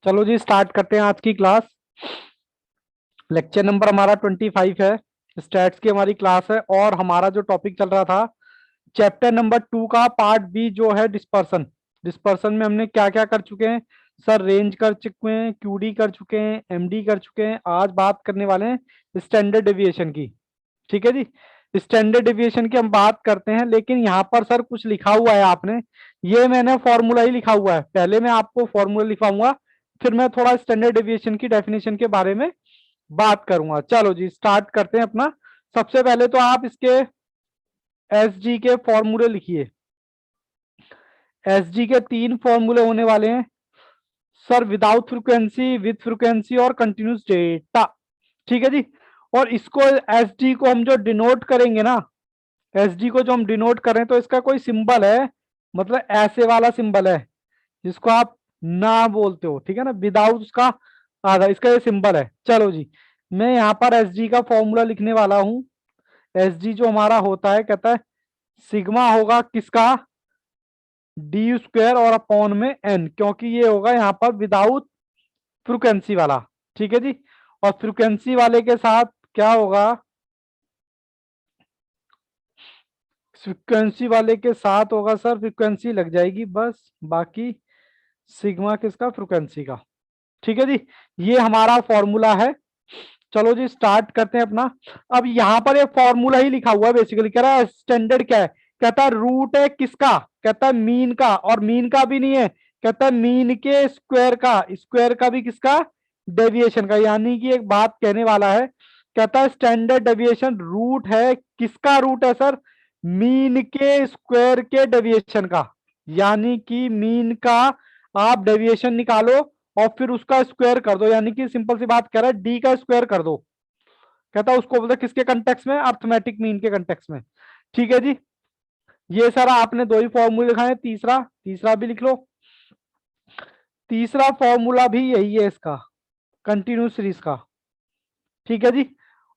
चलो जी स्टार्ट करते हैं आज की क्लास। लेक्चर नंबर हमारा 25 है। स्टैट्स की हमारी क्लास है और हमारा जो टॉपिक चल रहा था चैप्टर नंबर 2 का पार्ट बी जो है डिस्पर्सन। डिस्पर्सन में हमने क्या क्या कर चुके हैं सर? रेंज कर चुके हैं, क्यूडी कर चुके हैं, एमडी कर चुके हैं। आज बात करने वाले हैं स्टैंडर्ड डेविएशन की। ठीक है जी, स्टैंडर्ड डेविएशन की हम बात करते हैं, लेकिन यहाँ पर सर कुछ लिखा हुआ है आपने। ये मैंने फॉर्मूला ही लिखा हुआ है, पहले मैं आपको फॉर्मूला लिखवाऊंगा, फिर मैं थोड़ा स्टैंडर्ड डेविएशन की डेफिनेशन के बारे में बात करूंगा। चलो जी स्टार्ट करते हैं अपना। सबसे पहले तो आप इसके एसजी के फॉर्मूले लिखिए। एसजी के 3 फॉर्मूले होने वाले हैं sir, without frequency, with frequency और कंटिन्यूस डेटा। ठीक है जी। और इसको एसडी को हम जो डिनोट करेंगे ना, एसडी को जो हम डिनोट करें तो इसका कोई सिंबल है, मतलब ऐसे वाला सिंबल है जिसको आप ना बोलते हो। ठीक है ना, विदाउट उसका आधा, इसका ये सिंबल है। चलो जी, मैं यहाँ पर एसजी का फॉर्मूला लिखने वाला हूं। एसजी जो हमारा होता है, कहता है सिग्मा होगा किसका, डी स्क्वायर और अपॉन में एन, क्योंकि ये होगा यहाँ पर विदाउट फ्रीक्वेंसी वाला। ठीक है जी। और फ्रीक्वेंसी वाले के साथ क्या होगा, फ्रीक्वेंसी वाले के साथ होगा सर, फ्रीक्वेंसी लग जाएगी बस, बाकी सिग्मा किसका, फ्रीक्वेंसी का। ठीक है जी, ये हमारा फॉर्मूला है। चलो जी स्टार्ट करते हैं अपना। अब यहाँ पर ये फॉर्मूला ही लिखा हुआ है, बेसिकली कह रहा है स्टैंडर्ड क्या है, कहता है रूट है किसका, कहता है मीन का, और मीन का भी नहीं है, कहता है मीन के स्क्वायर का, स्क्वायर का भी किसका, डेविएशन का। यानी कि एक बात कहने वाला है, कहता है स्टैंडर्ड डेविएशन रूट है किसका, रूट है सर मीन के स्क्वायर के डेविएशन का। यानी कि मीन का आप डेविएशन निकालो और फिर उसका स्क्वायर कर दो, यानी कि सिंपल सी बात कह रहा है डी का स्क्वायर कर दो। कहता है उसको बोलते किसके कंटेक्स में, अर्थमेटिक मीन के कंटेक्स में। ठीक है जी, ये सर आपने 2 ही फॉर्मूले लिखा है, तीसरा तीसरा भी लिख लो। तीसरा फॉर्मूला भी यही है इसका, कंटिन्यूस सीरीज का। ठीक है जी।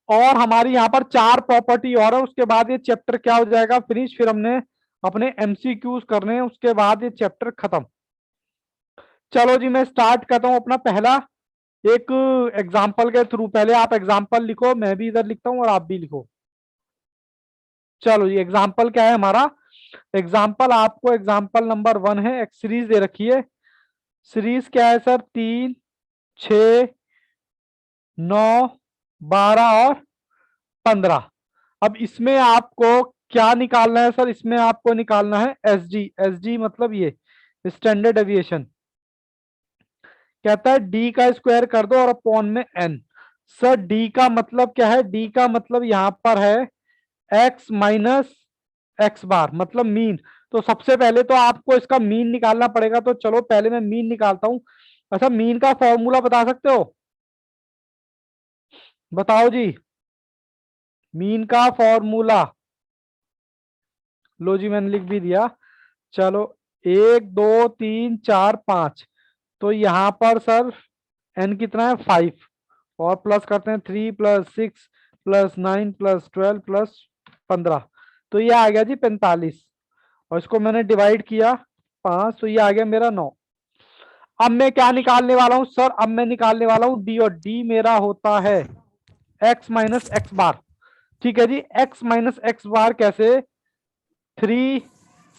और हमारी यहाँ पर 4 प्रॉपर्टी और है, उसके बाद ये चैप्टर क्या हो जाएगा फिनिश, फिर हमने अपने एमसीक्यूज करने हैं, उसके बाद ये चैप्टर खत्म। चलो जी मैं स्टार्ट करता हूं अपना पहला एक एग्जाम्पल के थ्रू। पहले आप एग्जाम्पल लिखो, मैं भी इधर लिखता हूं और आप भी लिखो। चलो जी एग्जाम्पल क्या है हमारा, एग्जाम्पल आपको एग्जाम्पल नंबर 1 है, एक सीरीज दे रखी है। सीरीज क्या है सर, 3, 6, 9, 12 और 15। अब इसमें आपको क्या निकालना है सर, इसमें आपको निकालना है एसजी। एसजी मतलब ये स्टैंडर्ड डेविएशन। कहता है डी का स्क्वायर कर दो और अपॉन में एन। सर डी का मतलब क्या है, डी का मतलब यहां पर है एक्स माइनस एक्स बार, मतलब मीन। तो सबसे पहले तो आपको इसका मीन निकालना पड़ेगा, तो चलो पहले मैं मीन निकालता हूं। अच्छा मीन का फॉर्मूला बता सकते हो, बताओ जी मीन का फॉर्मूला। लो जी मैंने लिख भी दिया। चलो 1 2 3 4 5, तो यहां पर सर एन कितना है 5, और प्लस करते हैं 3 + 6 + 9 + 12 + 15, तो ये आ गया जी 45। और इसको मैंने डिवाइड किया 5, तो ये आ गया मेरा 9। अब मैं क्या निकालने वाला हूं सर, अब मैं निकालने वाला हूं डी, और डी मेरा होता है एक्स माइनस एक्स बार। ठीक है जी, एक्स माइनस एक्स बार कैसे, 3,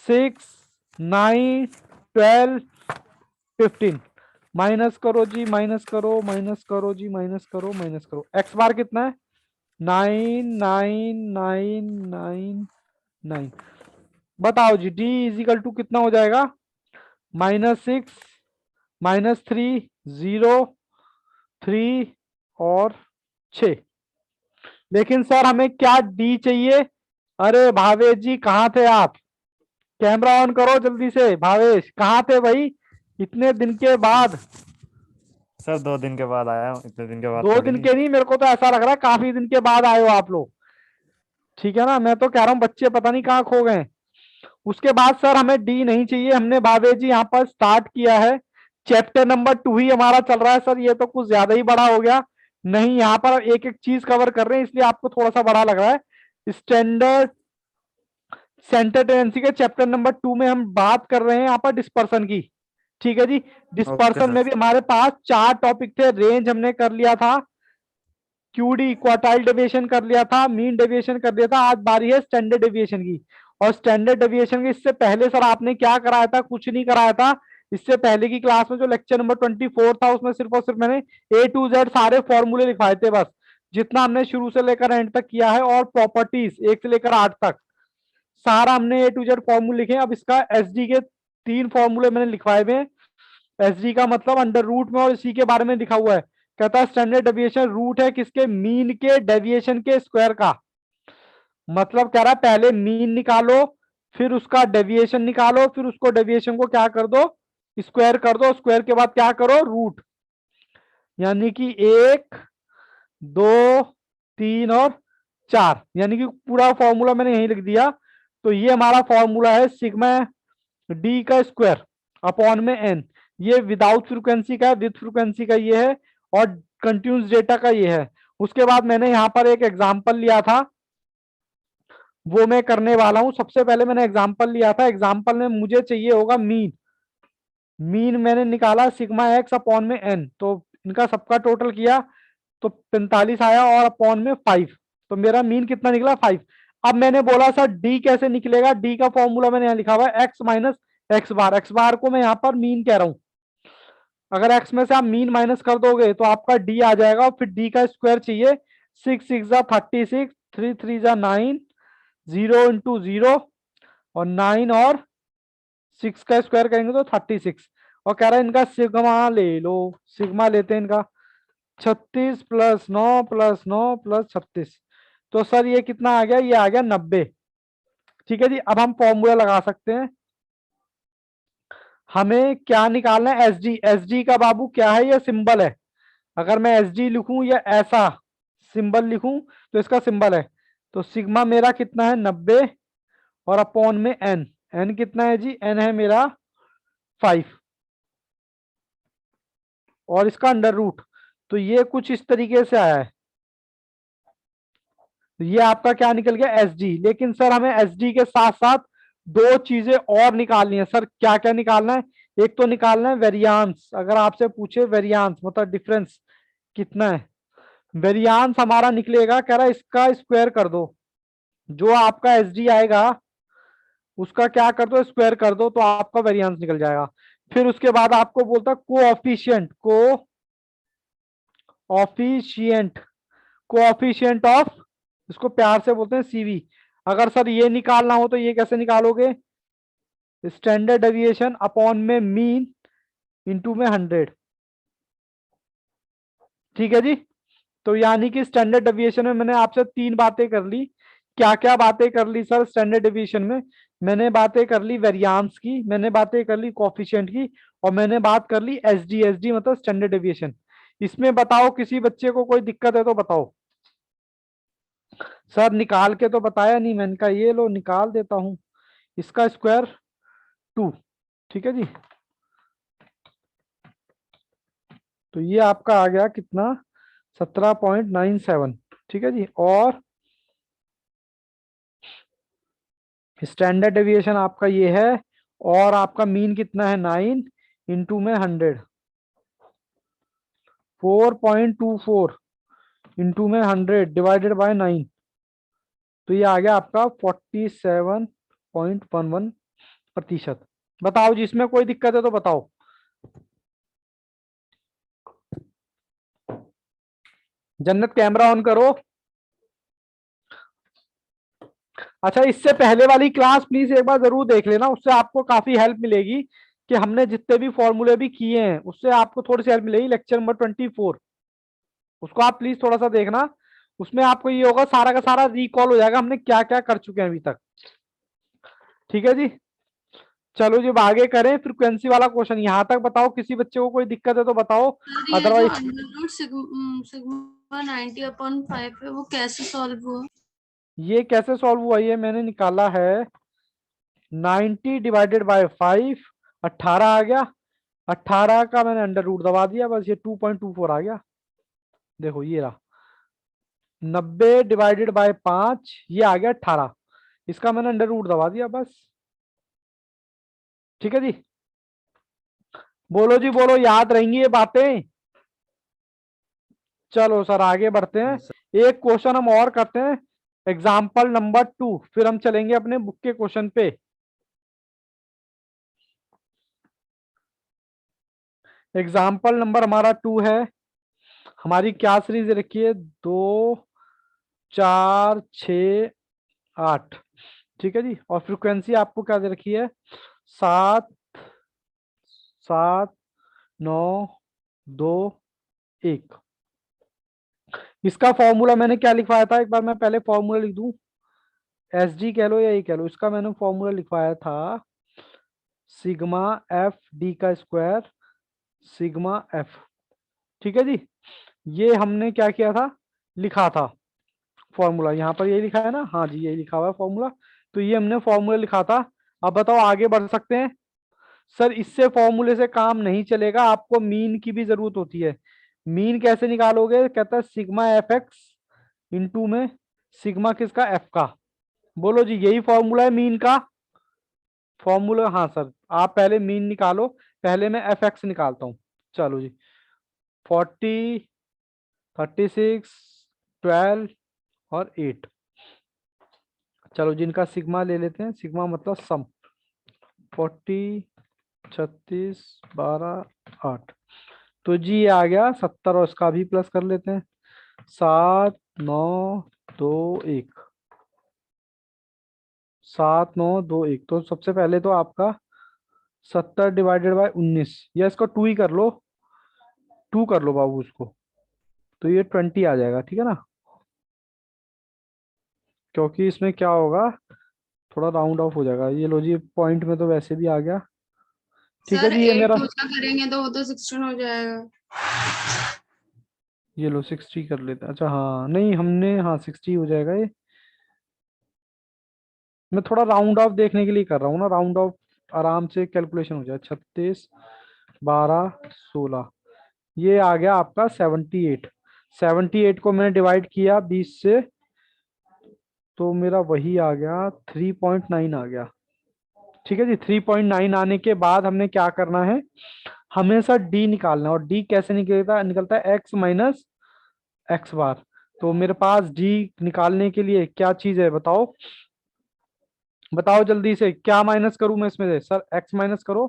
6, 9, 12, 15, माइनस करो जी, माइनस करो, माइनस करो जी, माइनस करो, माइनस करो। एक्स बार कितना है, 9 9 9 9 9। बताओ जी डी इजिकल टू कितना हो जाएगा, -6, -3, 0, 3 और 6। लेकिन सर हमें क्या डी चाहिए। अरे भावेश जी कहाँ थे आप, कैमरा ऑन करो जल्दी से। भावेश कहाँ थे भाई, इतने दिन के बाद। सर 2 दिन के बाद आया हूँ, इतने दिन के बाद 2 थोड़ी दिन नहीं। के नहीं, मेरे को तो ऐसा लग रहा है काफी दिन के बाद आए हो आप लोग। ठीक है ना, मैं तो कह रहा हूँ बच्चे पता नहीं कहाँ खो गए। उसके बाद सर हमें डी नहीं चाहिए, हमने भावेश जी यहाँ पर स्टार्ट किया है, चैप्टर नंबर 2 ही हमारा चल रहा है सर, ये तो कुछ ज्यादा ही बड़ा हो गया। नहीं यहाँ पर एक एक चीज कवर कर रहे हैं, इसलिए आपको थोड़ा सा बड़ा लग रहा है। स्टैंडर्ड सेंटर टेंडेंसी के चैप्टर नंबर 2 में हम बात कर रहे हैं यहाँ पर डिस्पर्सन की। ठीक है जी, ओके डिस्पर्सन सर। में भी हमारे पास 4 टॉपिक थे। रेंज हमने कर लिया था, क्यूडी क्वार्टाइल डेविएशन कर लिया था, मीन डेविएशन कर लिया था। आज बारी है स्टैंडर्ड डेविएशन की। और स्टैंडर्ड डेविएशन के इससे पहले सर आपने क्या कराया था? कुछ नहीं कराया था। इससे पहले की क्लास में जो लेक्चर नंबर 24 था उसमें सिर्फ और सिर्फ मैंने A to Z सारे फॉर्मूले लिखवाए थे बस, जितना हमने शुरू से लेकर एंड तक किया है। और प्रॉपर्टीज 1 से लेकर 8 तक सारा हमने A to Z फॉर्मूले लिखे। अब इसका एसडी के 3 फॉर्मूले मैंने लिखवाए हुए हैं। एसडी का मतलब अंडर रूट में, और इसी के बारे में लिखा हुआ है। कहता है स्टैंडर्ड डेविएशन रूट है किसके? मीन के डेविएशन के स्क्वायर का। मतलब कह रहा है पहले मीन निकालो, फिर उसका डेविएशन निकालो, फिर उसको डेविएशन को क्या कर दो? स्क्वायर कर दो। स्क्वायर के बाद क्या करो? रूट। यानी कि 1 2 3 और 4, यानी कि पूरा फॉर्मूला मैंने यही लिख दिया। तो ये हमारा फॉर्मूला है सिग्मा डी का स्क्वायर अपॉन में एन। ये विदाउट फ्रीक्वेंसी का है, विद फ्रीक्वेंसी का ये है, और कंटिन्यूस डेटा का ये है। उसके बाद मैंने यहाँ पर एक एग्जांपल लिया था, वो मैं करने वाला हूं। सबसे पहले मैंने एग्जांपल लिया था, एग्जांपल में मुझे चाहिए होगा मीन। मीन मैंने निकाला सिग्मा एक्स अपॉन में एन, तो इनका सबका टोटल किया तो 45 आया, और अपॉन में 5। तो मेरा मीन कितना निकला? 5। अब मैंने बोला सर डी कैसे निकलेगा? डी का फॉर्मूला मैंने यहाँ लिखा हुआ है एक्स माइनस एक्स बार। एक्स बार को मैं यहाँ पर मीन कह रहा हूं। अगर एक्स में से आप मीन माइनस कर दोगे तो आपका डी आ जाएगा, और फिर डी का स्क्वायर चाहिए। 6 6 जा 36, 3 3 जा 9, 0 इंटू 0, और 9 और 6 का स्क्वायर करेंगे तो 36। और कह रहा है इनका सिग्मा ले लो। सिग्मा लेते हैं इनका, 36 प्लस 9 प्लस 9 प्लस 36। तो सर ये कितना आ गया? ये आ गया 90। ठीक है जी, अब हम फॉर्मूला लगा सकते हैं। हमें क्या निकालना है? एसडी। एसडी का बाबू क्या है? ये सिंबल है। अगर मैं एसडी लिखूं या ऐसा सिंबल लिखूं तो इसका सिंबल है। तो सिग्मा मेरा कितना है? 90, और अपॉन में एन। एन कितना है जी? एन है मेरा 5, और इसका अंडर रूट। तो ये कुछ इस तरीके से आया है। तो ये आपका क्या निकल गया? एसडी। लेकिन सर हमें एसडी के साथ साथ 2 चीजें और निकालनी है। सर क्या क्या निकालना है? एक तो निकालना है वेरियांस। अगर आपसे पूछे वेरियांस मतलब डिफरेंस कितना है, वेरियांस हमारा निकलेगा, कह रहा है इसका स्क्वायर कर दो। जो आपका एसडी आएगा उसका क्या कर दो? स्क्वायर कर दो, तो आपका वेरियांस निकल जाएगा। फिर उसके बाद आपको बोलता है कोऑफिशिएंट। कोऑफिशिएंट कोऑफिशिएंट ऑफ, इसको प्यार से बोलते हैं सीवी। अगर सर ये निकालना हो तो ये कैसे निकालोगे? स्टैंडर्ड डेविएशन अपॉन में मीन इंटू में 100। ठीक है जी। तो यानी कि स्टैंडर्ड डेविएशन में मैंने आपसे 3 बातें कर ली। क्या क्या बातें कर ली सर स्टैंडर्ड डेविएशन में? मैंने बातें कर ली वेरियांस की, मैंने बातें कर ली कोएफिशिएंट की, और मैंने बात कर ली एसडी। एसडी मतलब स्टैंडर्ड डेविएशन। इसमें बताओ किसी बच्चे को कोई दिक्कत है तो बताओ। सर निकाल के तो बताया नहीं, मैंने कहा ये लो निकाल देता हूं। इसका स्क्वायर 2। ठीक है जी। तो ये आपका आ गया कितना? 17.97। ठीक है जी। और स्टैंडर्ड डेविएशन आपका ये है, और आपका मीन कितना है? 9 इंटू में 100। 4.24 इंटू में 100 डिवाइडेड बाय 9। तो ये आ गया आपका 47.11%। बताओ जी, इसमें कोई दिक्कत है तो बताओ। जन्नत कैमरा ऑन करो। अच्छा, इससे पहले वाली क्लास प्लीज एक बार जरूर देख लेना, उससे आपको काफी हेल्प मिलेगी। कि हमने जितने भी फॉर्मूले भी किए हैं उससे आपको थोड़ी सी हेल्प मिलेगी। लेक्चर नंबर 24, उसको आप प्लीज थोड़ा सा देखना। उसमें आपको ये होगा सारा का सारा रिकॉल हो जाएगा हमने क्या क्या कर चुके हैं अभी तक। ठीक है जी। चलो जी, अब आगे करें फ्रीक्वेंसी वाला क्वेश्चन। यहाँ तक बताओ, किसी बच्चे को कोई दिक्कत है तो बताओ, सर ये जो अदरवाइज। अंडर रूट सिग्मा 90/5 है वो कैसे सॉल्व हुआ? ये कैसे सॉल्व हुआ? ये मैंने निकाला है 90 डिवाइडेड बाय 5, 18 आ गया। 18 का मैंने अंडर रूट दबा दिया, बस ये 2.24 आ गया। देखो ये रहा 90 डिवाइडेड बाय 5, ये आ गया 18। इसका मैंने अंडर रूट दबा दिया बस। ठीक है जी, बोलो जी बोलो, याद रहेंगी ये बातें। चलो सर आगे बढ़ते हैं, एक क्वेश्चन हम और करते हैं, एग्जाम्पल नंबर 2, फिर हम चलेंगे अपने बुक के क्वेश्चन पे। एग्जाम्पल नंबर हमारा 2 है, हमारी क्या सीरीज रखी है, 2 4 6 8। ठीक है जी, और फ्रीक्वेंसी आपको क्या दे रखी है, 7 7 9 2 1। इसका फॉर्मूला मैंने क्या लिखवाया था, एक बार मैं पहले फॉर्मूला लिख दूं, एस जी कह लो या ये कह लो, इसका मैंने फॉर्मूला लिखवाया था सिग्मा एफ डी का स्क्वायर सिग्मा एफ। ठीक है जी, ये हमने क्या किया था, लिखा था फॉर्मूला, यहाँ पर ये लिखा है ना, हाँ जी यही लिखा हुआ है फॉर्मूला। तो ये हमने फॉर्मूला लिखा था। अब बताओ आगे बढ़ सकते हैं। सर इससे फॉर्मूले से काम नहीं चलेगा, आपको मीन की भी जरूरत होती है। मीन कैसे निकालोगे, कहता है सिग्मा एफ एक्स इंटू में सिग्मा किसका, एफ का। बोलो जी यही फॉर्मूला है मीन का फॉर्मूला। हाँ सर, आप पहले मीन निकालो, पहले मैं एफ एक्स निकालता हूँ। चलो जी, 40 36 12 और 8। चलो जिनका सिग्मा ले लेते हैं, सिग्मा मतलब सम, 40 36 12 8। तो जी ये आ गया 70, और इसका भी प्लस कर लेते हैं, 7 9 2 1, 7 9 2 1। तो सबसे पहले तो आपका 70 डिवाइडेड बाय 19, या इसको 2 ही कर लो, 2 कर लो बाबू उसको, तो ये 20 आ जाएगा। ठीक है ना, क्योंकि इसमें क्या होगा, थोड़ा राउंड ऑफ हो जाएगा। ये लो जी, पॉइंट में तो वैसे भी आ गया। ठीक है सर जी, ये 8 मेरा, दूसरा करेंगे तो वो तो 16 हो जाएगा। ये लो 60 कर लेते हैं। अच्छा हाँ, नहीं हमने, हाँ 60 हो जाएगा ये। मैं थोड़ा राउंड ऑफ देखने के लिए कर रहा हूँ ना, राउंड ऑफ आराम से कैलकुलेशन हो जाए। 36 12 16, ये आ गया आपका 78। 78 को मैंने डिवाइड किया 20 से, तो मेरा वही आ गया 3.9 आ गया। ठीक है जी, 3.9 आने के बाद हमने क्या करना है, हमेशा डी निकालना है। और डी कैसे निकलता निकलता है, एक्स माइनस एक्स बार। तो मेरे पास डी निकालने के लिए क्या चीज है, बताओ बताओ जल्दी से, क्या माइनस करूं मैं इसमें से, सर एक्स माइनस करो।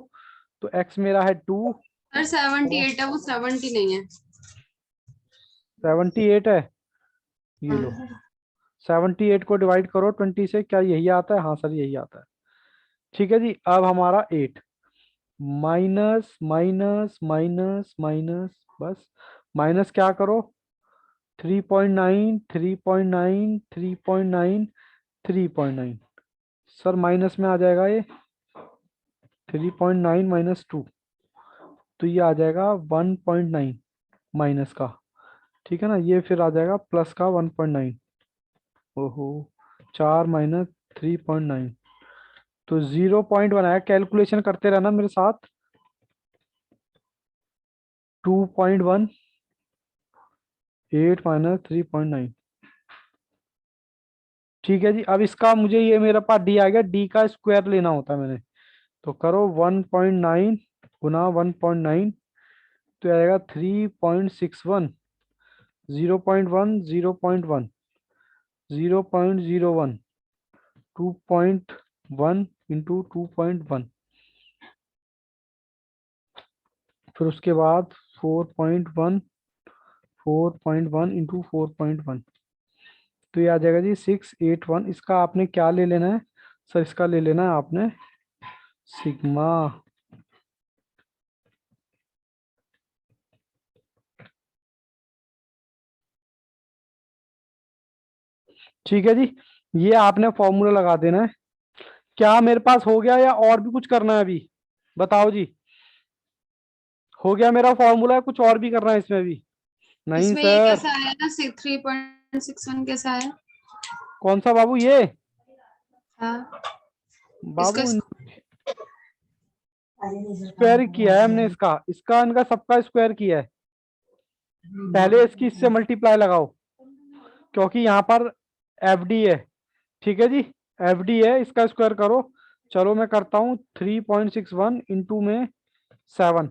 तो एक्स मेरा है 2, सर 78 है, वो 70 नहीं है। 78 है। ये लो, हाँ। 78 को डिवाइड करो 20 से, क्या यही आता है, हाँ सर यही आता है। ठीक है जी, अब हमारा 8, माइनस माइनस माइनस माइनस, बस माइनस क्या करो, 3.9 3.9 3.9 3.9। सर माइनस में आ जाएगा ये, 3.9 माइनस 2, तो ये आ जाएगा 1.9 माइनस का। ठीक है ना, ये फिर आ जाएगा प्लस का 1.9। ओहो, 4 माइनस 3.9, तो 0.1 आया। कैलकुलेशन करते रहना मेरे साथ, 2.1 8 माइनस 3.9। ठीक है जी, अब इसका मुझे, ये मेरे पास डी आ गया, डी का स्क्वायर लेना होता है मैंने, तो करो 1.9 गुना 1.9, तो आएगा 3.61, 0.1 0.1 0.01, 2.1 इंटू 2.1, फिर उसके बाद 4.1 4.1 इंटू 4.1, तो ये आ जाएगा जी 681। इसका आपने क्या ले लेना है, सर इसका ले लेना है आपने सिग्मा। ठीक है जी, ये आपने फॉर्मूला लगा देना है। क्या मेरे पास हो गया या और भी कुछ करना है अभी, बताओ जी। हो गया मेरा फॉर्मूला, कुछ और भी करना है इसमें भी? नहीं इसमें ये सर। कैसा आया ना, 3.61 कैसा आया? कौन सा बाबू, ये हाँ, इसका बाबू स्क्वायर किया है हमने, इसका इसका इनका सबका स्क्वायर किया है। पहले इसकी इससे मल्टीप्लाई लगाओ, क्योंकि यहाँ पर एफ डी है। ठीक है जी, FD है, इसका स्क्वायर करो। चलो मैं करता हूँ 3.61 इंटू में 7,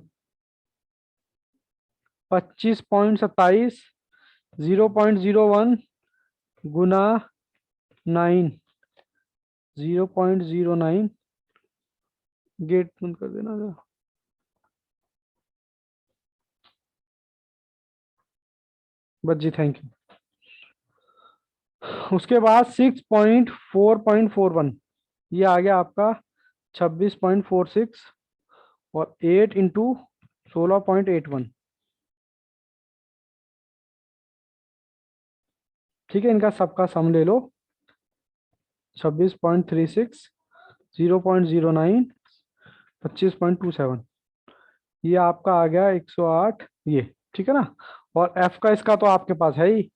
25.27, 0.01 गुना 9, 0.09। गेट बंद कर देना जरा। बस जी, थैंक यू। उसके बाद 6.4.41, ये आ गया आपका 26.46, और 8 इंटू 16.81। ठीक है, इनका सबका सम ले लो। 26.36, 0.09, 25.27, ये आपका आ गया 108 ये। ठीक है ना। और एफ का इसका तो आपके पास है ही,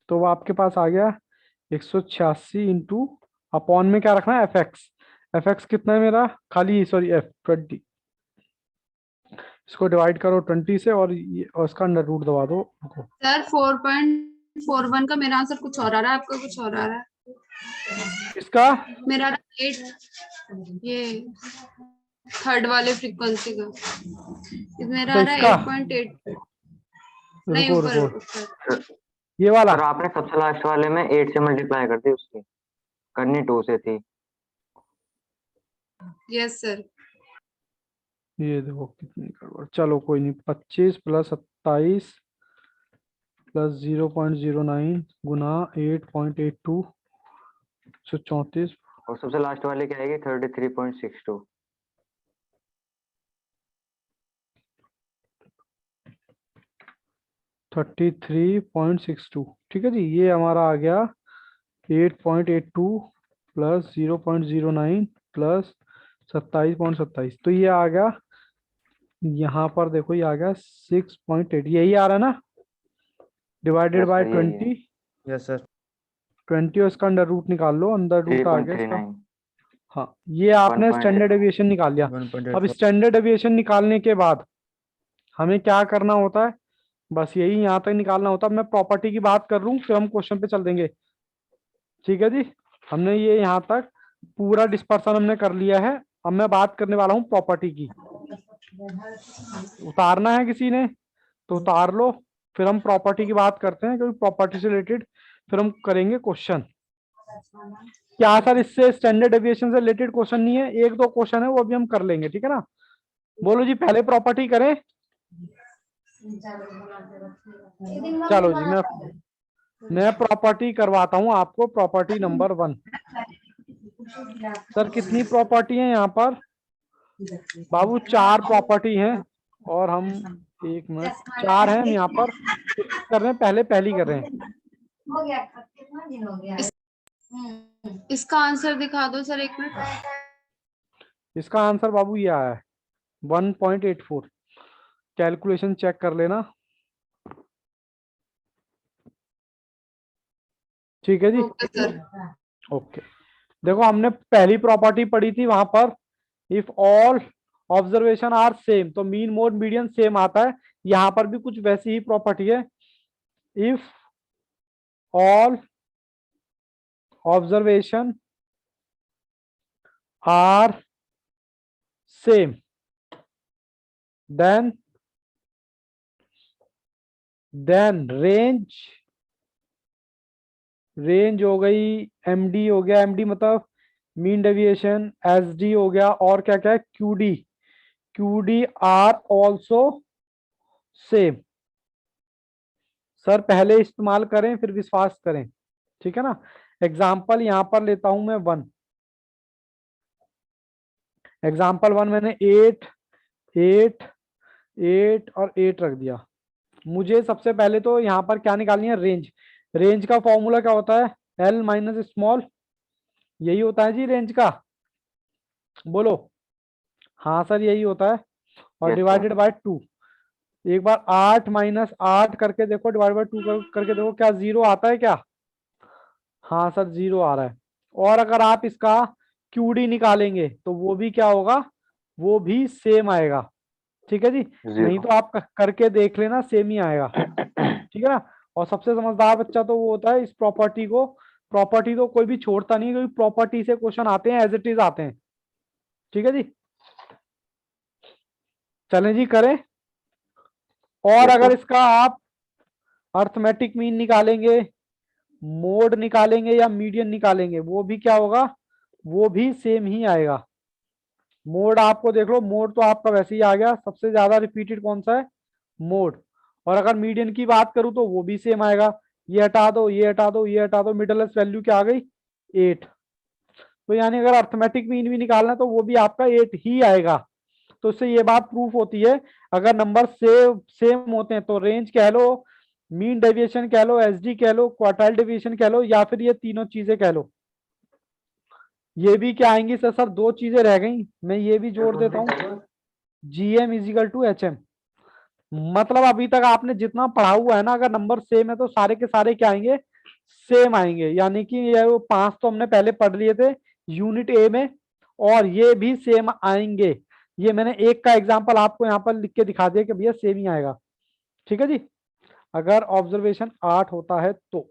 तो वो आपके पास आ गया 186 इंटू अपॉन में क्या रखना है, एफ एक्स। एफ एक्स कितना है मेरा, खाली सॉरी एफ 20, इसको डिवाइड करो 20 से, और इसका अंडर रूट दबा दो। रुको, सर 4.41 का मेरा आंसर कुछ और आ रहा है, आपका कुछ और आ रहा है। इसका मेरा 8, ये थर्ड वाले फ्रीक्वेंसी का मेरा आ रहा है इसका 8.8। नहीं, रुको ऊपर रुको, ऊपर। ये वाला। और आपने सबसे लास्ट वाले में 8 से मल्टीप्लाई कर दी, उसकी करनी 2 से थी। Yes sir. ये देखो कितनी गड़बड़। चलो कोई नहीं, 25 प्लस 27 प्लस 0.09 गुना 8.82, 134। और सबसे लास्ट वाले क्या आएगी, 33.62। 33.62, ठीक है जी। ये हमारा आ गया 8.82 प्लस 0.09 प्लस 27.27, तो ये आ गया यहाँ पर देखो, ये आ गया 6.8, यही आ रहा है ना, डिवाइडेड यस बाय सर, यही है। 20। Yes sir. 20 और इसका अंडर रूट निकाल लो, अंडर रूट आ गया इसका। 3.39। हाँ, ये आपने 1.8। स्टैंडर्ड डेविएशन निकाल लिया। अब 1.84। स्टैंडर्ड डेविएशन निकालने के बाद हमें क्या करना होता है, बस यही यहाँ तक निकालना होता है। मैं प्रॉपर्टी की बात कर लूँ, फिर हम क्वेश्चन पे चल देंगे। ठीक है जी, हमने ये यहाँ तक पूरा डिस्पर्सन हमने कर लिया है। अब मैं बात करने वाला हूँ प्रॉपर्टी की। उतारना है किसी ने तो उतार लो, फिर हम प्रॉपर्टी की बात करते हैं, क्योंकि प्रॉपर्टी से रिलेटेड फिर हम करेंगे क्वेश्चन। क्या सर इससे स्टैंडर्ड डेविएशन से रिलेटेड क्वेश्चन नहीं है? एक दो क्वेश्चन है, वो भी हम कर लेंगे। ठीक है ना। बोलो जी, पहले प्रॉपर्टी करें। चलो जी, मैं प्रॉपर्टी करवाता हूं आपको। Property number 1। सर कितनी प्रॉपर्टी है यहाँ पर बाबू? 4 प्रॉपर्टी हैं, और हम 1 मिनट 4 हैं हम यहाँ पर कर रहे हैं, पहले पहली कर रहे हैं। हो गया, कितना दिन हो गया? इसका आंसर दिखा दो सर, एक मिनट। इसका आंसर बाबू ये आया है 1.84। कैलकुलेशन चेक कर लेना। ठीक है जी, ओके सर। ओके। देखो हमने पहली प्रॉपर्टी पढ़ी थी वहां पर, if all observation are same, तो मीन मोड मीडियन सेम आता है। यहां पर भी कुछ वैसी ही प्रॉपर्टी है, if all observation are same then range हो गई, एमडी हो गया, एमडी मतलब मीन डेविएशन, एसडी हो गया, और क्या क्या है, QD are also same. Sir पहले इस्तेमाल करें फिर विश्वास करें। ठीक है ना। एग्जाम्पल यहां पर लेता हूं मैं 1। एग्जाम्पल 1 मैंने 8 8 8 और 8 रख दिया। मुझे सबसे पहले तो यहाँ पर क्या निकालनी है, रेंज। रेंज का फॉर्मूला क्या होता है, एल माइनस स्मॉल, यही होता है जी रेंज का। बोलो। हाँ सर यही होता है, और यस सर। Divided by 2। एक बार 8 माइनस 8 करके देखो, डिवाइड बाय 2 करके देखो, क्या 0 आता है क्या? हाँ सर 0 आ रहा है। और अगर आप इसका क्यूडी निकालेंगे तो वो भी क्या होगा, वो भी सेम आएगा। ठीक है जी, नहीं 0। तो आप करके देख लेना, सेम ही आएगा। ठीक है ना। और सबसे समझदार बच्चा तो वो होता है इस प्रॉपर्टी को प्रॉपर्टी तो कोई भी छोड़ता नहीं, क्योंकि प्रॉपर्टी से क्वेश्चन आते हैं, एज इट इज आते हैं। ठीक है जी, चलें जी करें। और Yes, अगर sir. इसका आप अर्थमेटिक मीन निकालेंगे, मोड निकालेंगे या मीडियन निकालेंगे, वो भी क्या होगा, वो भी सेम ही आएगा। मोड आपको देख लो, मोड तो आपका वैसे ही आ गया, सबसे ज्यादा रिपीटेड कौन सा है, मोड। और अगर मीडियन की बात करूं तो वो भी सेम आएगा। ये हटा दो, ये हटा दो, ये हटा दो, मिडलेस्ट वैल्यू क्या आ गई, 8। तो यानी अगर अर्थमेटिक मीन भी निकालना है तो वो भी आपका 8 ही आएगा। तो इससे ये बात प्रूफ होती है, अगर नंबर सेम होते हैं तो रेंज कह लो, मीन डेविएशन कह लो, एसडी कह लो, क्वार्टाइल डेविएशन कह लो, या फिर ये तीनों चीजें कह लो। ये भी क्या आएंगी सर, दो चीजें रह गई, मैं ये भी जोड़ देता हूँ, जीएम इजिकल टू एचएम। मतलब अभी तक आपने जितना पढ़ा हुआ है ना, अगर नंबर सेम है तो सारे के सारे क्या आएंगे, सेम आएंगे। यानी कि ये वो 5 तो हमने पहले पढ़ लिए थे यूनिट ए में, और ये भी सेम आएंगे। ये मैंने एक का एग्जांपल आपको यहाँ पर लिख के दिखा दिया कि भैया सेम ही आएगा। ठीक है जी, अगर ऑब्जर्वेशन 8 होता है तो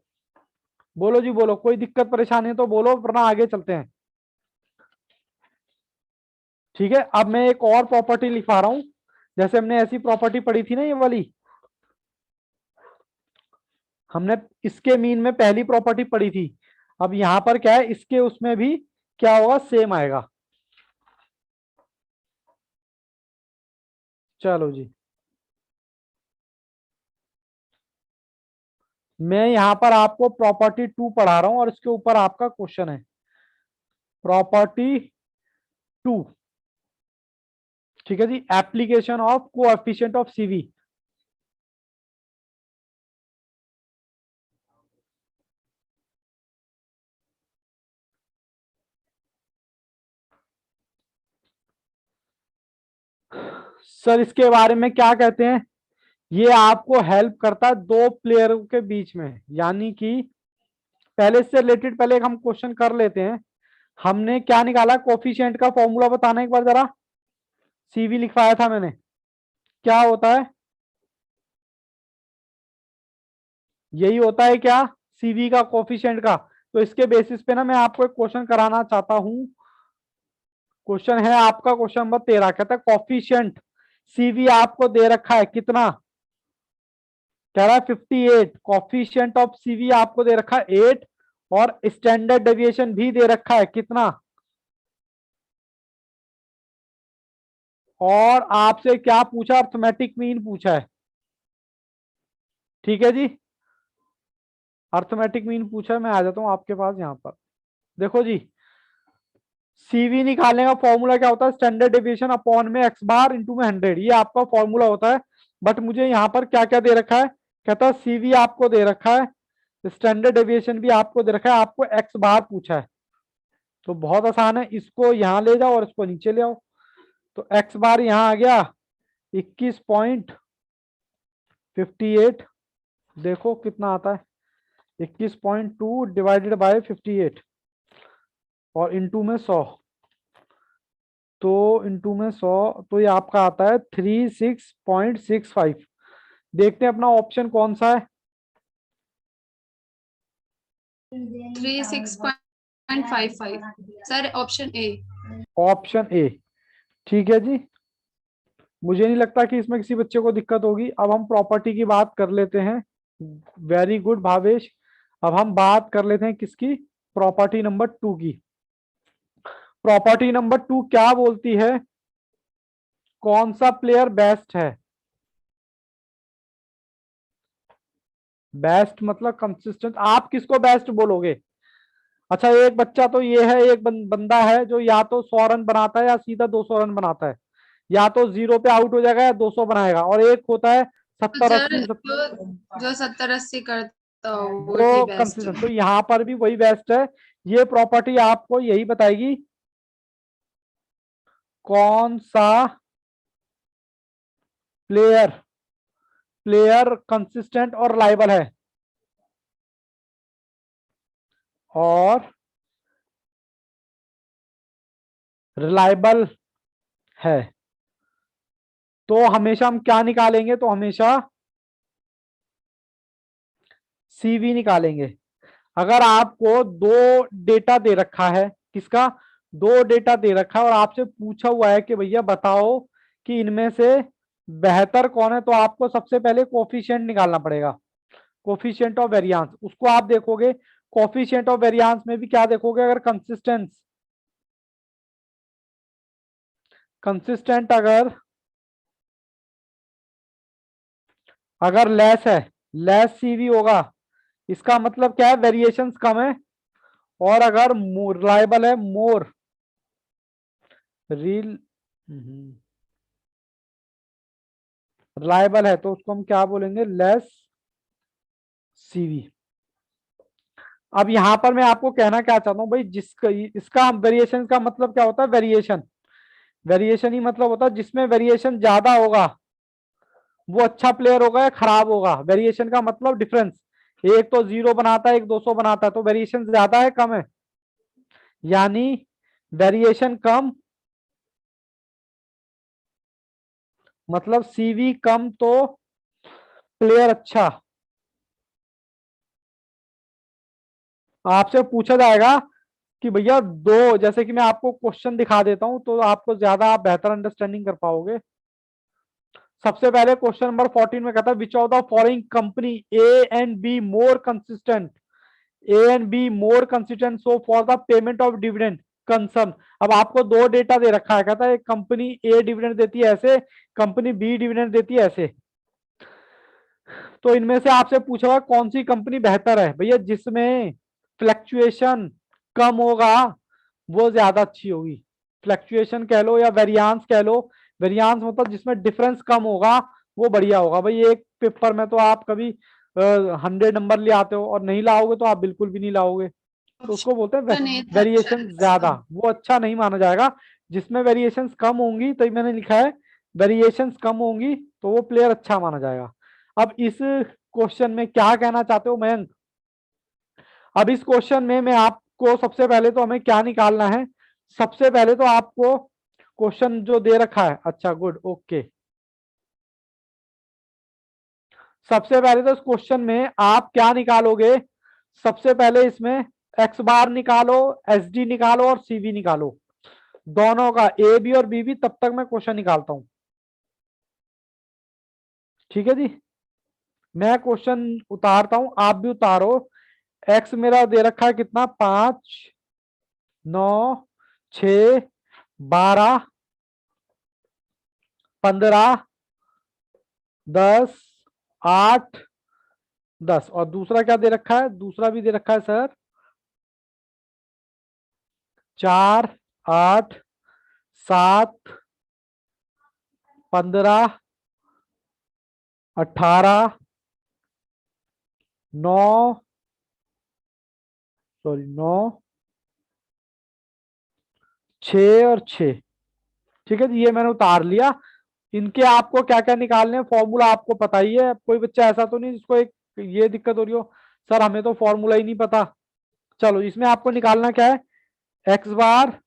बोलो जी, बोलो, कोई दिक्कत परेशानी है तो बोलो, वरना आगे चलते हैं। ठीक है, अब मैं एक और प्रॉपर्टी लिखवा रहा हूं, जैसे हमने ऐसी प्रॉपर्टी पढ़ी थी ना, ये वाली हमने इसके मीन में पहली प्रॉपर्टी पढ़ी थी। अब यहां पर क्या है, इसके उसमें भी क्या होगा, सेम आएगा। चलो जी, मैं यहां पर आपको प्रॉपर्टी 2 पढ़ा रहा हूं और इसके ऊपर आपका क्वेश्चन है, प्रॉपर्टी 2। ठीक है जी, application of coefficient of CV. Sir इसके बारे में क्या कहते हैं, ये आपको हेल्प करता है दो प्लेयरों के बीच में। यानी कि पहले इससे रिलेटेड पहले एक हम क्वेश्चन कर लेते हैं। हमने क्या निकाला, कोफिशिएंट का फॉर्मूला बताना एक बार जरा, सीवी लिखवाया था मैंने, क्या होता है, यही होता है क्या, सीवी का कोफिशिएंट का। तो इसके बेसिस पे ना मैं आपको एक क्वेश्चन कराना चाहता हूं। क्वेश्चन है आपका क्वेश्चन नंबर 13, कहता है कोफिशिएंट सीवी आपको दे रखा है कितना, कह रहा है 58। कोफिशिएंट ऑफ सीवी आपको दे रखा है 8, और स्टैंडर्ड डेविएशन भी दे रखा है कितना, और आपसे क्या पूछा, अर्थमेटिक मीन पूछा है। ठीक है जी, अर्थमेटिक मीन पूछा है। मैं आ जाता हूं आपके पास यहां पर, देखो जी, सीवी निकालने का फॉर्मूला क्या होता है, स्टैंडर्ड डेविएशन अपॉन में एक्स बार इंटू में 100, ये आपका फॉर्मूला होता है। बट मुझे यहाँ पर क्या क्या दे रखा है, कहता है सीवी आपको दे रखा है, स्टैंडर्ड डेविएशन भी आपको दे रखा है, आपको एक्स बार पूछा है। तो बहुत आसान है, इसको यहाँ ले जाओ और इसको नीचे ले आओ। तो एक्स बार यहाँ आ गया 21.58, देखो कितना आता है, 21.2 डिवाइडेड बाय 58 और इंटू में 100। तो इंटू में 100, तो ये आपका आता है 36.65। देखते हैं अपना ऑप्शन कौन सा है, 36.55 sir, option A. Option A. ठीक है जी, मुझे नहीं लगता कि इसमें किसी बच्चे को दिक्कत होगी। अब हम प्रॉपर्टी की बात कर लेते हैं। Very good Bhavesh. अब हम बात कर लेते हैं किसकी, प्रॉपर्टी नंबर 2 की। प्रॉपर्टी नंबर 2 क्या बोलती है, कौन सा प्लेयर बेस्ट है, बेस्ट मतलब कंसिस्टेंट, आप किसको बेस्ट बोलोगे। अच्छा, एक बच्चा तो ये है, एक बंदा है जो या तो 100 रन बनाता है या सीधा 200 रन बनाता है, या तो 0 पे आउट हो जाएगा या 200 बनाएगा, और एक होता है तो 70 सर 80 जो 70-80 करता हो वो ही वो बेस्ट है। कंसिस्टेंट। तो यहाँ पर भी वही बेस्ट है। ये प्रॉपर्टी आपको यही बताएगी कौन सा प्लेयर प्लेयर कंसिस्टेंट और रिलायबल है, और रिलायबल है। तो हमेशा हम क्या निकालेंगे, तो हमेशा सीवी निकालेंगे। अगर आपको दो डेटा दे रखा है, किसका, दो डेटा दे रखा है और आपसे पूछा हुआ है कि भैया बताओ कि इनमें से बेहतर कौन है, तो आपको सबसे पहले कोफिशिएंट निकालना पड़ेगा, कोफिशिएंट ऑफ वेरियांस। उसको आप देखोगे कोफिशिएंट ऑफ वेरियांस में भी क्या देखोगे, अगर कंसिस्टेंट अगर लेस है, लेस सीवी होगा, इसका मतलब क्या है, वेरिएशंस कम है। और अगर रिलायबल है, मोर रिलायबल है, तो उसको हम क्या बोलेंगे, लेस सीवी। अब यहां पर मैं आपको कहना क्या चाहता हूं भाई, जिसका इसका वेरिएशन का मतलब क्या होता है, वेरिएशन, वेरिएशन ही मतलब होता है जिसमें वेरिएशन ज्यादा होगा वो अच्छा प्लेयर होगा या खराब होगा। वेरिएशन का मतलब डिफरेंस, एक तो 0 बनाता है, एक 200 बनाता है, तो वेरिएशन ज्यादा है कम है, यानी वेरिएशन कम मतलब सीवी कम तो प्लेयर अच्छा। आपसे पूछा जाएगा कि भैया दो, जैसे कि मैं आपको क्वेश्चन दिखा देता हूं तो आपको ज्यादा आप बेहतर अंडरस्टैंडिंग कर पाओगे। सबसे पहले क्वेश्चन नंबर 14 में कहता है which of the following company A and be more consistent, A and be more consistent so for the payment of dividend concern. अब आपको दो डेटा दे रखा है, कहता है कंपनी ए डिविडेंड देती है ऐसे, कंपनी बी डिविडेंड देती है ऐसे, तो इनमें से आपसे पूछा हुआ कौन सी कंपनी बेहतर है, भैया जिसमें फ्लक्चुएशन कम होगा वो ज्यादा अच्छी होगी। फ्लक्चुएशन कह लो या वेरियांस कह लो, वेरियांस मतलब जिसमें डिफरेंस कम होगा वो बढ़िया होगा। भाई एक पेपर में तो आप कभी 100 नंबर ले आते हो और नहीं लाओगे तो आप बिल्कुल भी नहीं लाओगे, तो उसको बोलते हैं ऑप्शन ए था अच्छा वेरिएशन ज्यादा, इसका। वो अच्छा नहीं माना जाएगा। जिसमें वेरिएशन कम होंगी, तो मैंने लिखा है वेरिएशन कम होंगी तो वो प्लेयर अच्छा माना जाएगा। अब इस क्वेश्चन में क्या कहना चाहते हो मयंक, अब इस क्वेश्चन में मैं आपको सबसे पहले तो हमें क्या निकालना है, सबसे पहले तो आपको क्वेश्चन जो दे रखा है, अच्छा गुड ओके, सबसे पहले तो इस क्वेश्चन में आप क्या निकालोगे, सबसे पहले इसमें एक्स बार निकालो, एस डी निकालो और सीवी निकालो, दोनों का ए बी और बी बी, तब तक मैं क्वेश्चन निकालता हूं। ठीक है जी, मैं क्वेश्चन उतारता हूं, आप भी उतारो। एक्स मेरा दे रखा है कितना, 5 9 6 12 15 10 8 10, और दूसरा क्या दे रखा है, दूसरा भी दे रखा है सर 4 8 7 15 18 9 सॉरी 9 6 और 6। ठीक है जी, ये मैंने उतार लिया। इनके आपको क्या क्या निकालने हैं, फॉर्मूला आपको पता ही है, कोई बच्चा ऐसा तो नहीं जिसको एक ये दिक्कत हो रही हो सर हमें तो फॉर्मूला ही नहीं पता। चलो इसमें आपको निकालना क्या है, एक्स बार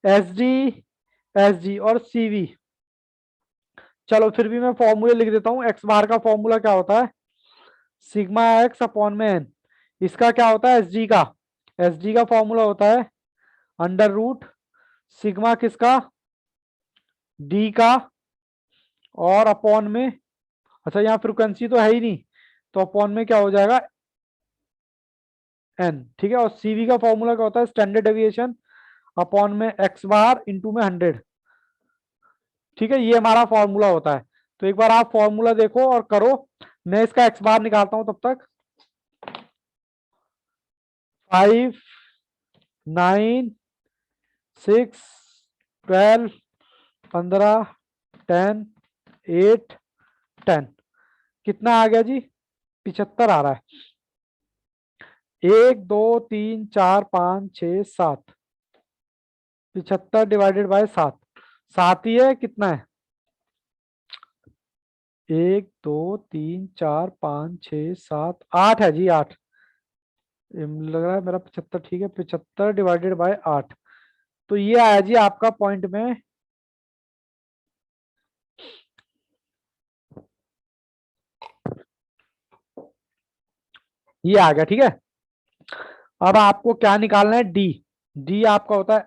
एस डी, एस जी और सीवी। चलो फिर भी मैं फॉर्मूले लिख देता हूं, एक्स बार का फॉर्मूला क्या होता है, सिग्मा एक्स अपॉन में एन। इसका क्या होता है, एस जी का, एस जी का फॉर्मूला होता है अंडर रूट सिग्मा किसका, डी का, और अपॉन में, अच्छा यहाँ फ्रिक्वेंसी तो है ही नहीं, तो अपॉन में क्या हो जाएगा एन। ठीक है, और सीवी का फॉर्मूला क्या होता है, स्टैंडर्ड डेविएशन अपॉन में एक्स बार इंटू में 100। ठीक है, ये हमारा फॉर्मूला होता है। तो एक बार आप फॉर्मूला देखो और करो, मैं इसका एक्स बार निकालता हूं तब तक। 5 9 6 12 15 10 8 10, कितना आ गया जी, 75 आ रहा है। 1 2 3 4 5 6 7, 75 डिवाइडेड बाय 7, 7 ही है, कितना है 1 2 3 4 5 6 7 8 है जी, 8 लग रहा है मेरा 75। ठीक है, 75 डिवाइडेड बाय 8, तो ये आया जी आपका पॉइंट में ये आ गया, ठीक है। अब आपको क्या निकालना है, डी। डी आपका होता है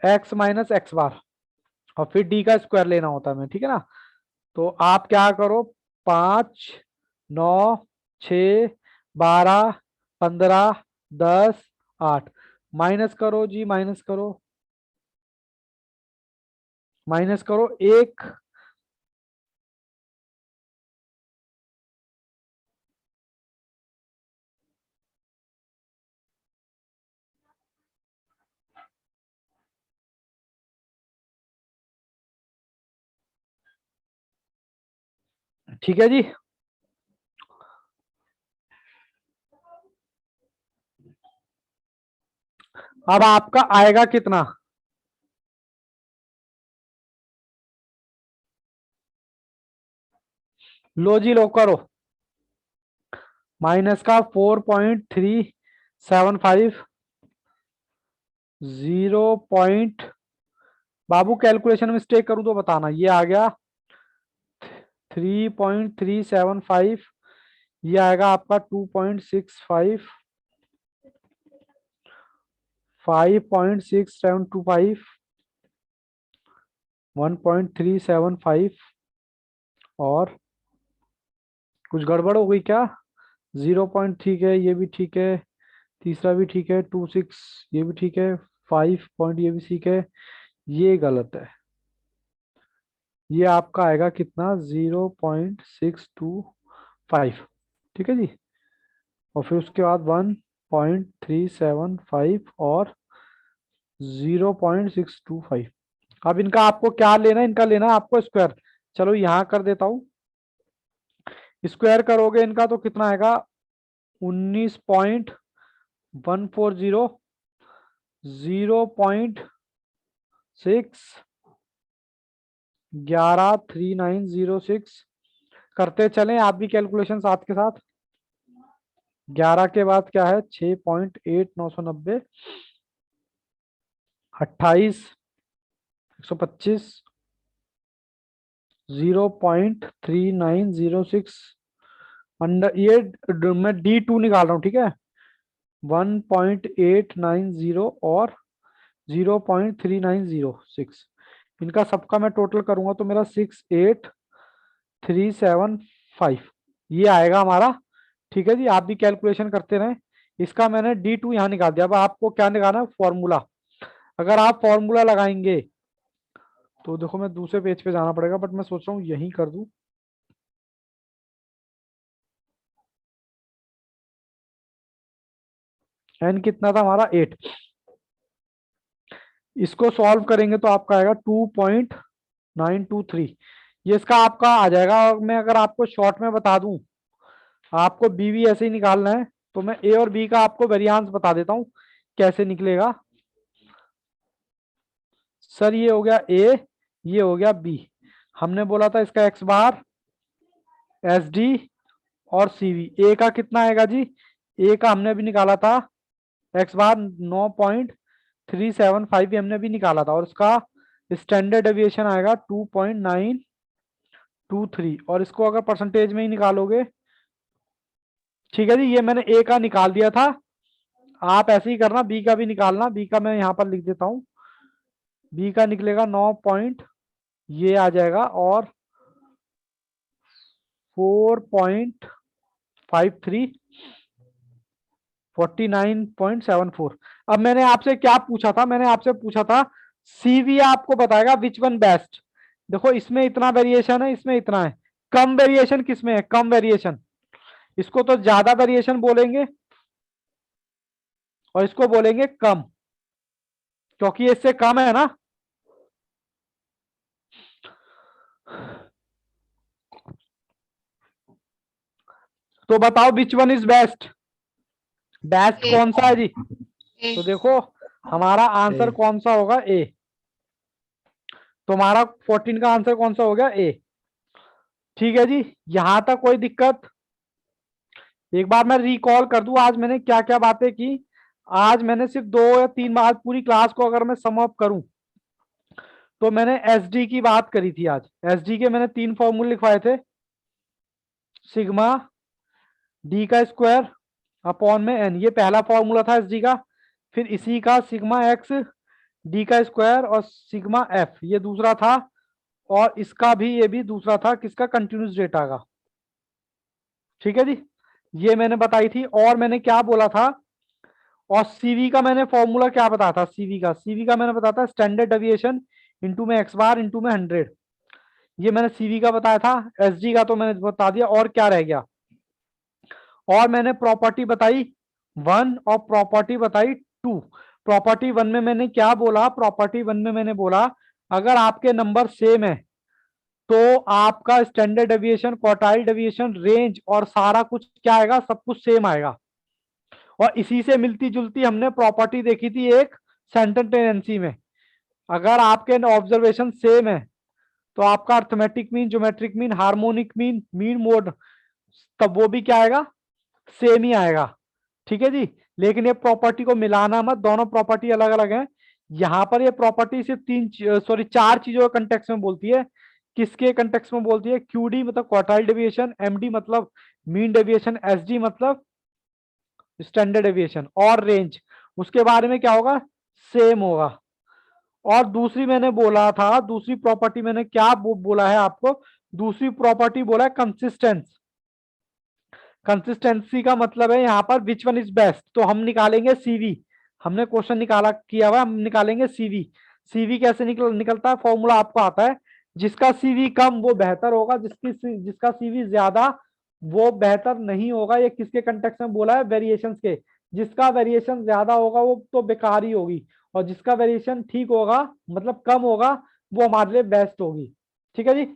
एक्स माइनस एक्स बार, और फिर डी का स्क्वायर लेना होता है हमें, ठीक है ना। तो आप क्या करो, 5, 9, 6, 12, 15, 10, 8, माइनस करो जी, माइनस करो, माइनस करो एक। ठीक है जी। अब आपका आएगा कितना, लो जी लो करो, माइनस का 4.375, 0. बाबू कैलकुलेशन मिस्टेक करूं तो बताना, ये आ गया 3.375, ये आएगा आपका 2.65, 5.6725, 1.375, और कुछ गड़बड़ हो गई क्या, 0. ठीक है, ये भी ठीक है, तीसरा भी ठीक है, 26 ये भी ठीक है, 5 ये भी ठीक है, ये गलत है। ये आपका आएगा कितना, 0.625, ठीक है जी। और फिर उसके बाद 1.375 और 0.625। अब इनका आपको क्या लेना है, इनका लेना है आपको स्क्वायर। चलो यहां कर देता हूं, स्क्वायर करोगे इनका तो कितना आएगा, 19.140, 0.6, 113906, करते चलें आप भी कैलकुलेशन साथ के साथ। 11 के बाद क्या है, 6.8990, 28, 125, 0.3906, अंडर ये मैं D2 निकाल रहा हूँ, ठीक है, 1.890 और 0.3906, इनका सबका मैं टोटल करूंगा तो मेरा 68375 ये आएगा हमारा। ठीक है जी, आप भी कैलकुलेशन करते रहें। इसका मैंने D2 यहाँ निकाल दिया। अब आपको क्या निकालना है, फॉर्मूला। अगर आप फॉर्मूला लगाएंगे तो देखो, मैं दूसरे पेज पे जाना पड़ेगा, बट मैं सोच रहा हूँ यहीं कर दूं। एन कितना था हमारा, 8। इसको सॉल्व करेंगे तो आपका आएगा 2.923, ये इसका आपका आ जाएगा। और मैं अगर आपको शॉर्ट में बता दूं, आपको बी भी ऐसे ही निकालना है, तो मैं ए और बी का आपको वेरिएंस बता देता हूं कैसे निकलेगा। सर ये हो गया ए, ये हो गया बी। हमने बोला था इसका एक्स बार, एस डी और सीवी। ए का कितना आएगा जी, ए का हमने भी निकाला था, एक्स बार 9.375 हमने भी निकाला था, और उसका स्टैंडर्ड डेविएशन आएगा 2.923, और इसको अगर परसेंटेज में ही निकालोगे, ठीक है जी, ये मैंने ए का निकाल दिया था। आप ऐसे ही करना, बी का भी निकालना। बी का मैं यहाँ पर लिख देता हूँ, बी का निकलेगा 9 पॉइंट, ये आ जाएगा, और 4.53, 49.74। अब मैंने आपसे क्या पूछा था, मैंने आपसे पूछा था सीवी आपको बताएगा विच वन बेस्ट। देखो इसमें इतना वेरिएशन है, इसमें इतना है, कम वेरिएशन किसमें है, कम वेरिएशन, इसको तो ज्यादा वेरिएशन बोलेंगे और इसको बोलेंगे कम, क्योंकि ये इससे कम है ना। तो बताओ which one is best, best A, कौन सा है जी। ए, तो देखो हमारा आंसर ए। कौन सा होगा, ए। तुम्हारा 14 का आंसर कौन सा हो गया, ए। ठीक है जी, यहां तक कोई दिक्कत। एक बार मैं रिकॉल कर दूं आज मैंने क्या क्या बातें की। आज मैंने सिर्फ 2 या 3 बात, पूरी क्लास को अगर मैं सम अप करूं तो मैंने एसडी की बात करी थी। आज एसडी के मैंने 3 फॉर्मूले लिखवाए थे, सिग्मा, डी का स्क्वायर अपॉन में एन, ये पहला फॉर्मूला था एस डी का। फिर इसी का सिग्मा एक्स डी का स्क्वायर और सिग्मा एफ ये दूसरा था, और इसका भी ये भी दूसरा था, किसका, कंटिन्यूस डेटा का। ठीक है जी, ये मैंने बताई थी। और मैंने क्या बोला था, और सीवी का मैंने फॉर्मूला क्या बताया था, सीवी का मैंने बताया था स्टैंडर्ड डेविएशन इंटू में एक्स बार इंटू में 100, ये मैंने सीवी का बताया था। एसडी का तो मैंने बता दिया। और क्या रह गया, और मैंने प्रॉपर्टी बताई 1 और प्रॉपर्टी बताई 2। प्रॉपर्टी 1 में मैंने क्या बोला, प्रॉपर्टी 1 में मैंने बोला अगर आपके नंबर सेम है तो आपका standard deviation, quartile deviation, range और सारा कुछ क्या आएगा, सब कुछ सेम आएगा। और इसी से मिलती जुलती हमने प्रॉपर्टी देखी थी एक सेंटर टेंडेंसी में, अगर आपके ऑब्जर्वेशन सेम है तो आपका arithmetic mean, geometric mean, harmonic mean, mean mode, तब वो भी क्या आएगा, सेम ही आएगा। ठीक है जी, लेकिन ये प्रॉपर्टी को मिलाना मत, दोनों प्रॉपर्टी अलग अलग है। यहां पर ये प्रॉपर्टी सिर्फ चार चीजों के कंटेक्स में बोलती है। किसके कंटेक्स में बोलती है, क्यूडी मतलब क्वार्टाइल डेविएशन, एमडी मतलब मीन डेविएशन, एसडी मतलब स्टैंडर्ड डेविएशन, और रेंज उसके बारे में क्या होगा, सेम होगा। और दूसरी मैंने बोला था, दूसरी प्रॉपर्टी मैंने क्या बोला है आपको, दूसरी प्रॉपर्टी बोला है कंसिस्टेंस। कंसिस्टेंसी का मतलब है यहाँ पर विच वन इज बेस्ट, तो हम निकालेंगे सीवी। हमने क्वेश्चन निकाला किया हुआ, हम निकालेंगे सीवी। सीवी कैसे निकलता है, फॉर्मूला आपको आता है, जिसका सीवी कम वो बेहतर होगा, जिसका सीवी ज्यादा वो बेहतर नहीं होगा। ये किसके कंटेक्स्ट में बोला है, वेरिएशंस के। जिसका वेरिएशन ज्यादा होगा वो तो बेकार ही होगी, और जिसका वेरिएशन ठीक होगा मतलब कम होगा वो हमारे लिए बेस्ट होगी। ठीक है जी,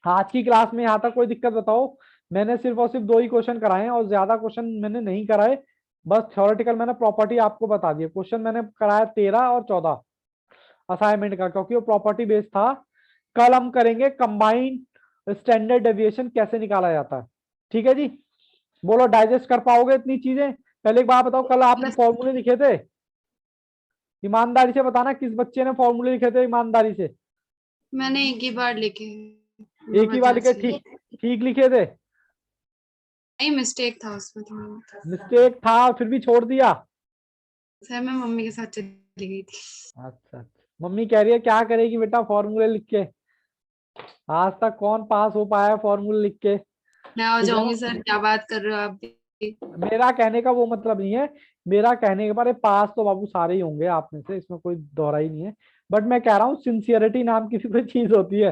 आज की क्लास में यहाँ तक कोई दिक्कत बताओ। मैंने सिर्फ और सिर्फ 2 ही क्वेश्चन कराए हैं और ज्यादा क्वेश्चन मैंने नहीं कराए, बस थ्योरेटिकल मैंने प्रॉपर्टी आपको बता दी। क्वेश्चन मैंने कराया 13 और 14 असाइनमेंट का, क्योंकि वो प्रॉपर्टी बेस्ड था। कल हम करेंगे कंबाइंड स्टैंडर्ड डेविएशन कैसे निकाला जाता है। ठीक है जी, बोलो डाइजेस्ट कर पाओगे इतनी चीजें। पहले एक बात बताओ, कल आपने फॉर्मूले लिखे थे, ईमानदारी से बताना किस बच्चे ने फॉर्मूले लिखे थे ईमानदारी से। मैंने एक ही बार लिखे, एक ही बार लिखे, ठीक ठीक लिखे थे, नहीं मिस्टेक था उसमें थोड़ा। मिस्टेक था फिर भी छोड़ दिया। सर मैं मम्मी के साथ चली गई थी। अच्छा, मम्मी कह रही है क्या करेगी बेटा फॉर्मूले लिख के, आज तक कौन पास हो पाया फॉर्मूले लिख के। मैं आ ठीक है जाऊंगी ना? सर, क्या बात कर रहे हो आप भी। मेरा कहने का वो मतलब नहीं है, मेरा कहने के बारे पास तो बाबू सारे ही होंगे आप में से, इसमें कोई दोहरा ही नहीं है। बट मैं कह रहा हूँ सिंसियरिटी नाम की भी कोई चीज होती है।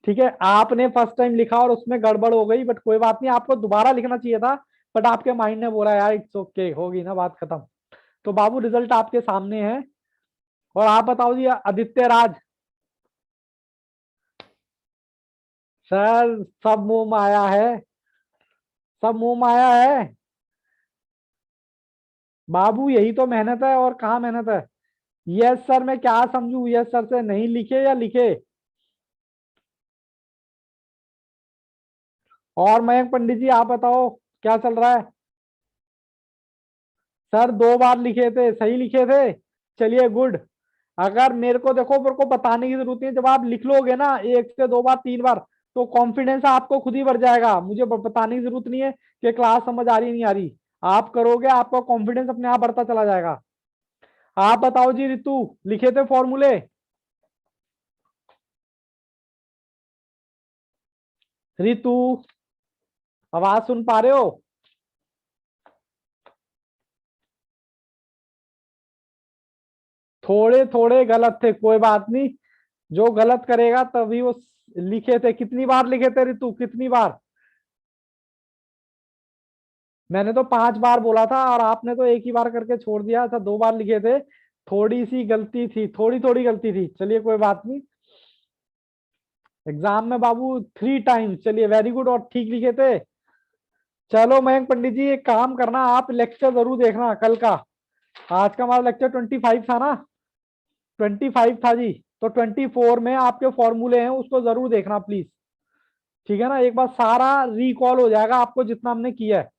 ठीक है, आपने फर्स्ट टाइम लिखा और उसमें गड़बड़ हो गई, बट कोई बात नहीं, आपको दोबारा लिखना चाहिए था, बट आपके माइंड ने बोला यार इट्स ओके, होगी ना बात खत्म। तो बाबू रिजल्ट आपके सामने है। और आप बताओ जी आदित्य राज, सर सब मुंह माया है, सब मुंह माया है बाबू, यही तो मेहनत है, और कहाँ मेहनत है। यस सर मैं क्या समझू, यस सर से नहीं लिखे या लिखे। और मयंक पंडित जी आप बताओ क्या चल रहा है। सर 2 बार लिखे थे, सही लिखे थे, चलिए गुड। अगर मेरे को बताने की जरूरत नहीं है, जब आप लिख लोगे ना 1 से 2 बार 3 बार तो कॉन्फिडेंस आपको खुद ही बढ़ जाएगा, मुझे बताने की जरूरत नहीं है कि क्लास समझ आ रही नहीं आ रही। आप करोगे आपका कॉन्फिडेंस अपने आप बढ़ता चला जाएगा। आप बताओ जी रितु, लिखे थे फॉर्मूले। रितु आवाज सुन पा रहे हो, थोड़े थोड़े गलत थे, कोई बात नहीं, जो गलत करेगा तभी वो लिखे थे। कितनी बार लिखे थे रितु, कितनी बार, मैंने तो 5 बार बोला था और आपने तो एक ही बार करके छोड़ दिया था, 2 बार लिखे थे। थोड़ी सी गलती थी, थोड़ी थोड़ी गलती थी, चलिए कोई बात नहीं। एग्जाम में बाबू 3 टाइम्स, चलिए वेरी गुड, और ठीक लिखे थे। चलो मयंक पंडित जी एक काम करना, आप लेक्चर जरूर देखना कल का। आज का हमारा लेक्चर 25 था ना, 25 था जी, तो 24 में आपके फॉर्मूले हैं उसको जरूर देखना प्लीज। ठीक है ना, एक बार सारा रिकॉल हो जाएगा आपको जितना हमने किया है।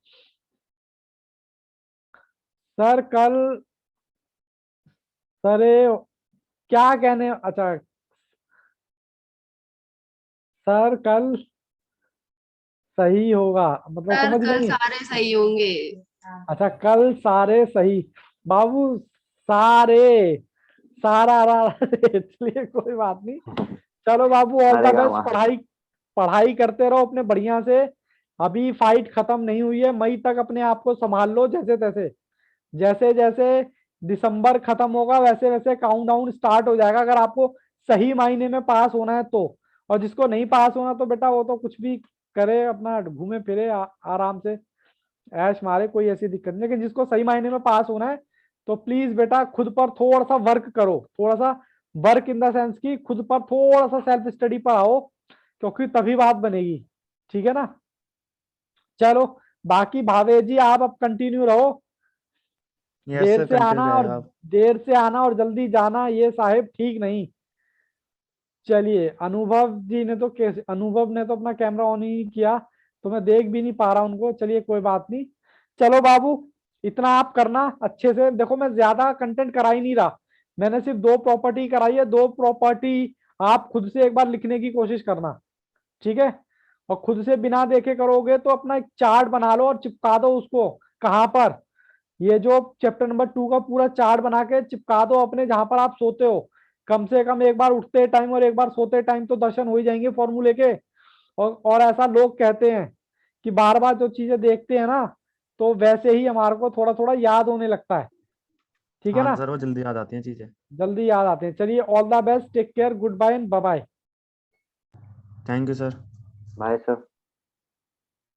सर कल, सर क्या कहने, अच्छा सर कल सही होगा, मतलब सर समझ कल गई। सारे सही होंगे। अच्छा, कल सारे सही। बाबू, सारे, सारा चलिए कोई बात नहीं। चलो बाबू, ऑल द अरे बेस्ट। वाह। पढ़ाई पढ़ाई करते रहो अपने बढ़िया से। अभी फाइट खत्म नहीं हुई है, मई तक अपने आप को संभाल लो जैसे तैसे। जैसे जैसे दिसंबर खत्म होगा वैसे वैसे काउंटडाउन स्टार्ट हो जाएगा, अगर आपको सही मायने में पास होना है तो। और जिसको नहीं पास होना तो बेटा वो तो कुछ भी करे, अपना घूमे फिरे आराम से, ऐश मारे, कोई ऐसी दिक्कत नहीं। लेकिन जिसको सही मायने में पास होना है तो प्लीज बेटा खुद पर थोड़ा सा वर्क करो, थोड़ा सा वर्क इन द सेंस की खुद पर थोड़ा सा सेल्फ स्टडी पर आओ, क्योंकि तभी बात बनेगी। ठीक है ना। चलो, बाकी भावेश जी आप अब कंटिन्यू रहो। यस देर सर, से कंटिन्यू आना और रहेगा आप। देर से आना और जल्दी जाना ये साहेब ठीक नहीं। चलिए, अनुभव जी ने तो कैसे, अनुभव ने तो अपना कैमरा ऑन ही नहीं किया, तो मैं देख भी नहीं पा रहा उनको। चलिए कोई बात नहीं। चलो बाबू, इतना आप करना अच्छे से। देखो मैं ज्यादा कंटेंट करा ही नहीं रहा, मैंने सिर्फ 2 प्रॉपर्टी कराई है। 2 प्रॉपर्टी आप खुद से एक बार लिखने की कोशिश करना, ठीक है। और खुद से बिना देखे करोगे तो अपना एक चार्ट बना लो और चिपका दो उसको। कहाँ पर? ये जो चैप्टर नंबर 2 का पूरा चार्ट बना के चिपका दो अपने जहां पर आप सोते हो। कम से कम एक बार उठते टाइम और एक बार सोते टाइम तो दर्शन हो ही जाएंगे फॉर्मूले के। और ऐसा लोग कहते हैं कि बार बार जो चीजें देखते हैं ना, तो वैसे ही हमारे को थोड़ा थोड़ा याद होने लगता है। ठीक है हाँ ना। सर, वो जल्दी याद आती हैं चीजें। जल्दी याद आते हैं। चलिए, all the best, take care, good bye and bye bye. Thank you sir. Bye sir.